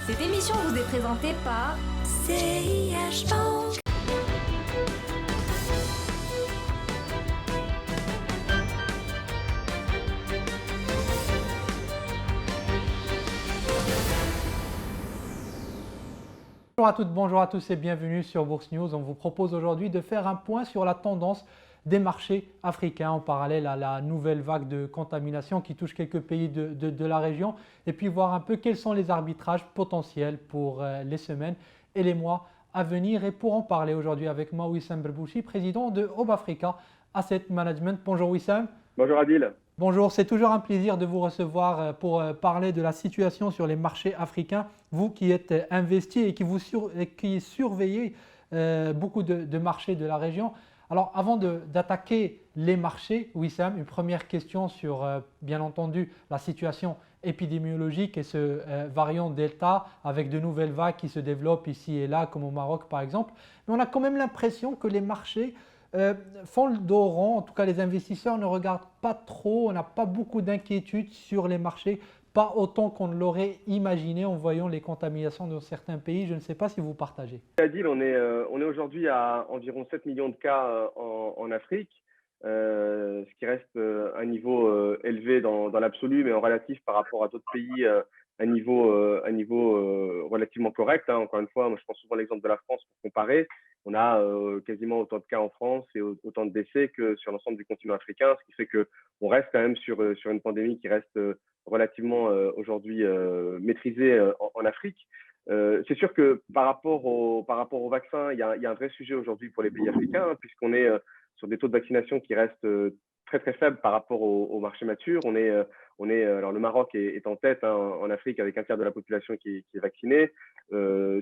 Cette émission vous est présentée par CIH Bank. Bonjour à toutes, bonjour à tous et bienvenue sur Bourse News. On vous propose aujourd'hui de faire un point sur la tendance des marchés africains en parallèle à la nouvelle vague de contamination qui touche quelques pays de la région et puis voir un peu quels sont les arbitrages potentiels pour les semaines et les mois à venir. Et pour en parler aujourd'hui avec moi, Wissam Berbouchi, président de Hope Africa Asset Management. Bonjour Wissam. Bonjour Adil. Bonjour, c'est toujours un plaisir de vous recevoir pour parler de la situation sur les marchés africains. Vous qui êtes investi et qui surveillez beaucoup de marchés de la région. Alors avant d'attaquer les marchés, Wissam, une première question sur bien entendu la situation épidémiologique et ce variant Delta avec de nouvelles vagues qui se développent ici et là comme au Maroc par exemple. Mais on a quand même l'impression que les marchés font le dos rond, en tout cas les investisseurs ne regardent pas trop, on n'a pas beaucoup d'inquiétudes sur les marchés, pas autant qu'on l'aurait imaginé en voyant les contaminations dans certains pays. Je ne sais pas si vous partagez. Adil, on est aujourd'hui à environ 7 millions de cas en Afrique, ce qui reste un niveau élevé dans l'absolu, mais en relatif par rapport à d'autres pays, un niveau relativement correct. Encore une fois, moi, je prends souvent l'exemple de la France pour comparer. On a quasiment autant de cas en France et autant de décès que sur l'ensemble du continent africain, ce qui fait qu'on reste quand même sur une pandémie qui reste relativement aujourd'hui maîtrisée en Afrique. C'est sûr que par rapport au vaccin, il y a un vrai sujet aujourd'hui pour les pays africains, puisqu'on est sur des taux de vaccination qui restent très très faibles par rapport au marché mature. Alors le Maroc est en tête en Afrique avec un tiers de la population qui est vaccinée.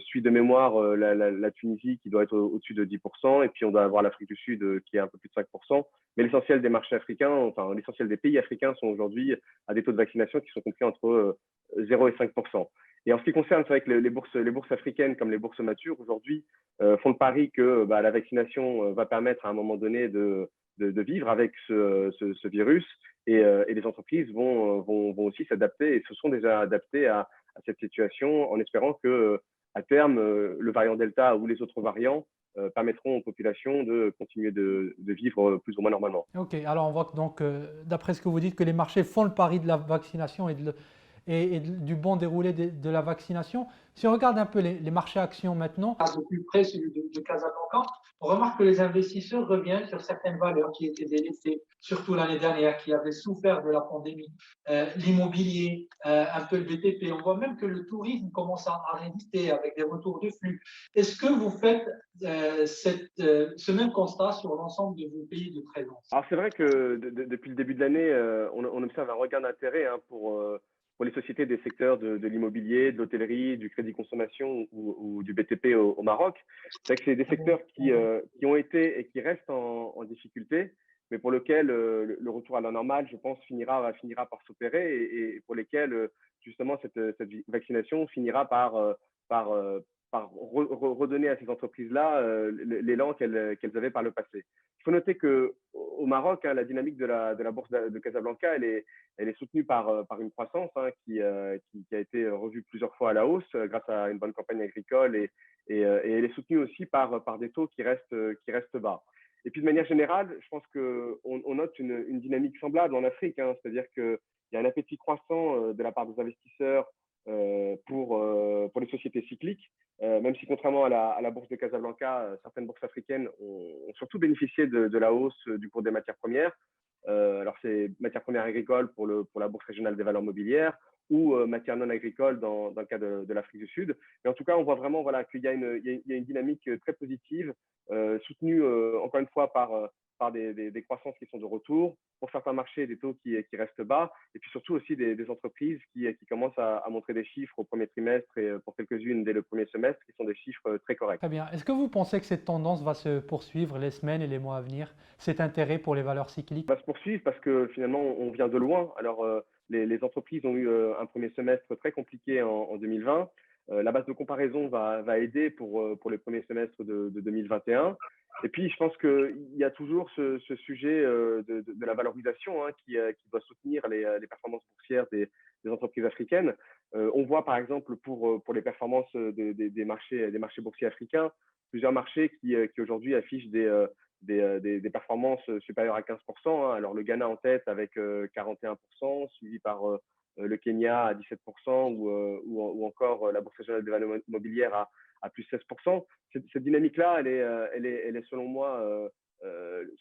Suit de mémoire la Tunisie qui doit être au-dessus de 10%, et puis on doit avoir l'Afrique du Sud qui est un peu plus de 5%. Mais l'essentiel des marchés africains, enfin l'essentiel des pays africains sont aujourd'hui à des taux de vaccination qui sont compris entre 0 et 5%. Et en ce qui concerne, c'est vrai que les bourses africaines comme les bourses matures aujourd'hui font le pari que la vaccination va permettre à un moment donné de vivre avec ce virus, et les entreprises vont aussi s'adapter et se sont déjà adaptées à cette situation en espérant que à terme le variant Delta ou les autres variants permettront aux populations de continuer de vivre plus ou moins normalement. Ok, alors on voit que donc, d'après ce que vous dites, que les marchés font le pari de la vaccination et du bon déroulé de la vaccination. Si on regarde un peu les marchés actions maintenant, de plus près, celui de Casablanca, on remarque que les investisseurs reviennent sur certaines valeurs qui étaient délaissées, surtout l'année dernière, qui avaient souffert de la pandémie. L'immobilier, un peu le BTP. On voit même que le tourisme commence à résister avec des retours de flux. Est-ce que vous faites ce même constat sur l'ensemble de vos pays de présence? Alors c'est vrai que depuis le début de l'année, on observe un regain d'intérêt pour les sociétés des secteurs de l'immobilier, de l'hôtellerie, du crédit consommation ou du BTP au Maroc. C'est vrai que c'est des secteurs qui ont été et qui restent en difficulté, mais pour lesquels le retour à la normale, je pense, finira par s'opérer, et pour lesquels justement cette vaccination finira par redonner à ces entreprises-là l'élan qu'elles avaient par le passé. Il faut noter qu'au Maroc, la dynamique de la bourse de Casablanca, elle est soutenue par une croissance qui a été revue plusieurs fois à la hausse grâce à une bonne campagne agricole, et elle est soutenue aussi par des taux qui restent bas. Et puis de manière générale, je pense qu'on note une dynamique semblable en Afrique, c'est-à-dire qu'il y a un appétit croissant de la part des investisseurs pour les sociétés cycliques, même si contrairement à la bourse de Casablanca, certaines bourses africaines ont surtout bénéficié de la hausse du cours des matières premières. Alors c'est matières premières agricoles pour la bourse régionale des valeurs mobilières, ou matières non agricoles dans le cas de l'Afrique du Sud. Mais en tout cas, on voit vraiment qu'il y a une dynamique très positive, soutenue encore une fois par des croissances qui sont de retour, pour certains marchés des taux qui restent bas, et puis surtout aussi des entreprises qui commencent à montrer des chiffres au premier trimestre, et pour quelques-unes dès le premier semestre, qui sont des chiffres très corrects. très bien. Est-ce que vous pensez que cette tendance va se poursuivre les semaines et les mois à venir, cet intérêt pour les valeurs cycliques? Va se poursuivre parce que finalement on vient de loin. Alors les entreprises ont eu un premier semestre très compliqué en 2020. La base de comparaison va aider pour les premiers semestres de 2021. Et puis, je pense qu'il y a toujours ce sujet de la valorisation qui doit soutenir les performances boursières des entreprises africaines. On voit par exemple pour les performances des marchés boursiers africains, plusieurs marchés qui aujourd'hui affichent des performances supérieures à 15%. Hein. Alors le Ghana en tête avec 41%, suivi par le Kenya à 17% ou encore la Bourse régionale des valeurs mobilières à plus 16%. Cette dynamique-là, elle est selon moi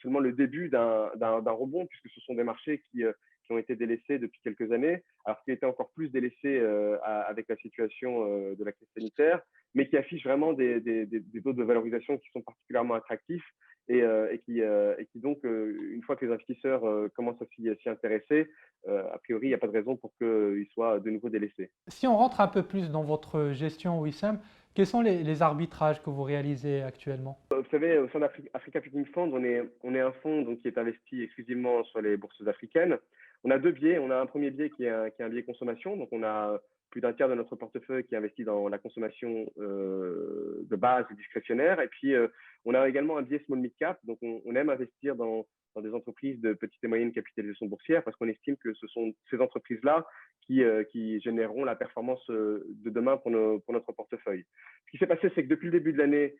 seulement le début d'un rebond, puisque ce sont des marchés qui ont été délaissés depuis quelques années, alors qu'ils étaient encore plus délaissés avec la situation de la crise sanitaire, mais qui affichent vraiment des taux de valorisation qui sont particulièrement attractifs et qui donc, une fois que les investisseurs commencent à s'y intéresser, a priori, il n'y a pas de raison pour qu'ils soient de nouveau délaissés. Si on rentre un peu plus dans votre gestion, Wissam, quels sont les arbitrages que vous réalisez actuellement? Vous savez, au sein d'Africa Picking Fund, on est un fonds donc, qui est investi exclusivement sur les bourses africaines. On a deux biais. On a un premier biais qui est un biais consommation. Donc, on a plus d'un tiers de notre portefeuille qui est investi dans la consommation de base et discrétionnaire. Et puis, on a également un biais small mid cap. Donc, on aime investir dans des entreprises de petite et moyenne capitalisation boursière parce qu'on estime que ce sont ces entreprises-là qui généreront la performance de demain pour notre portefeuille. Ce qui s'est passé, c'est que depuis le début de l'année,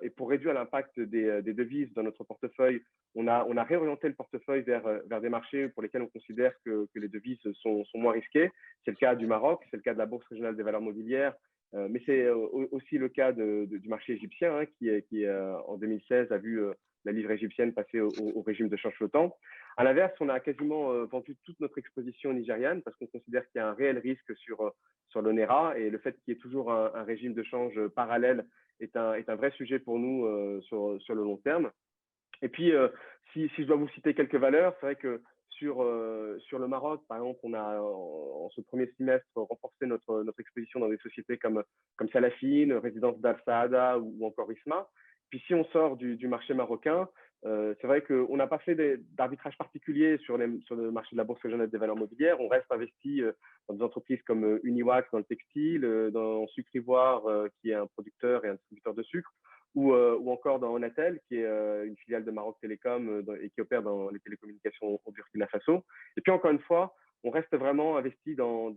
et pour réduire l'impact des devises dans notre portefeuille, on a réorienté le portefeuille vers des marchés pour lesquels on considère que les devises sont moins risquées. C'est le cas du Maroc, c'est le cas de la Bourse régionale des valeurs mobilières, mais c'est aussi le cas du marché égyptien hein, qui en 2016 a vu la livre égyptienne passer au régime de change flottant. À l'inverse, on a quasiment vendu toute notre exposition nigériane parce qu'on considère qu'il y a un réel risque sur l'ONERA et le fait qu'il y ait toujours un régime de change parallèle est un vrai sujet pour nous sur le long terme. Et puis, si je dois vous citer quelques valeurs, c'est vrai que sur le Maroc, par exemple, on a en ce premier semestre renforcé notre exposition dans des sociétés comme Salafine, Résidence d'Al Saada ou encore Isma. Puis si on sort du marché marocain, c'est vrai qu'on n'a pas fait d'arbitrage particulier sur le marché de la Bourse régionale des valeurs mobilières. On reste investi dans des entreprises comme Uniwax dans le textile, dans Sucre Ivoire, qui est un producteur et un distributeur de sucre, ou encore dans Onatel, qui est une filiale de Maroc Télécom et qui opère dans les télécommunications au Burkina Faso. Et puis encore une fois, on reste vraiment investi dans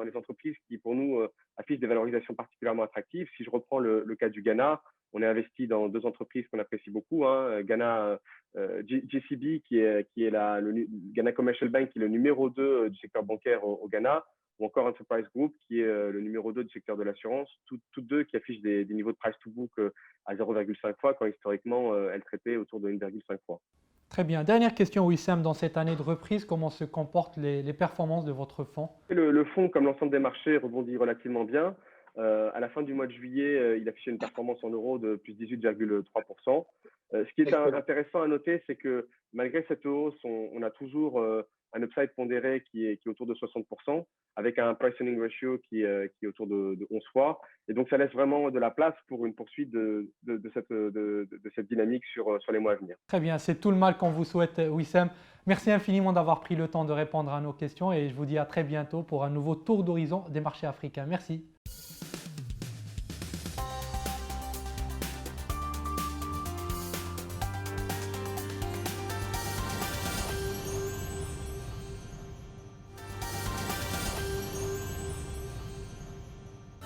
les entreprises qui, pour nous, affichent des valorisations particulièrement attractives. Si je reprends le cas du Ghana, on est investi dans deux entreprises qu'on apprécie beaucoup. Hein. Ghana JCB, qui est le Ghana Commercial Bank, qui est le numéro 2 du secteur bancaire au Ghana, ou encore Enterprise Group, qui est le numéro 2 du secteur de l'assurance, toutes deux qui affichent des niveaux de price to book à 0,5 fois, quand historiquement, elles traitaient autour de 1,5 fois. Très bien. Dernière question, Wissam. Dans cette année de reprise, comment se comportent les performances de votre fonds? Le fonds, comme l'ensemble des marchés, rebondit relativement bien. À la fin du mois de juillet, il affichait une performance en euros de plus 18,3%. Ce qui est intéressant à noter, c'est que malgré cette hausse, on a toujours un upside pondéré qui est autour de 60%, avec un price-earning ratio qui est autour de 11 fois. Et donc, ça laisse vraiment de la place pour une poursuite de cette dynamique sur les mois à venir. Très bien, c'est tout le mal qu'on vous souhaite, Wissam. Merci infiniment d'avoir pris le temps de répondre à nos questions et je vous dis à très bientôt pour un nouveau tour d'horizon des marchés africains. Merci.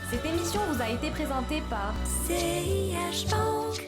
Cette émission vous a été présentée par CIH Bank.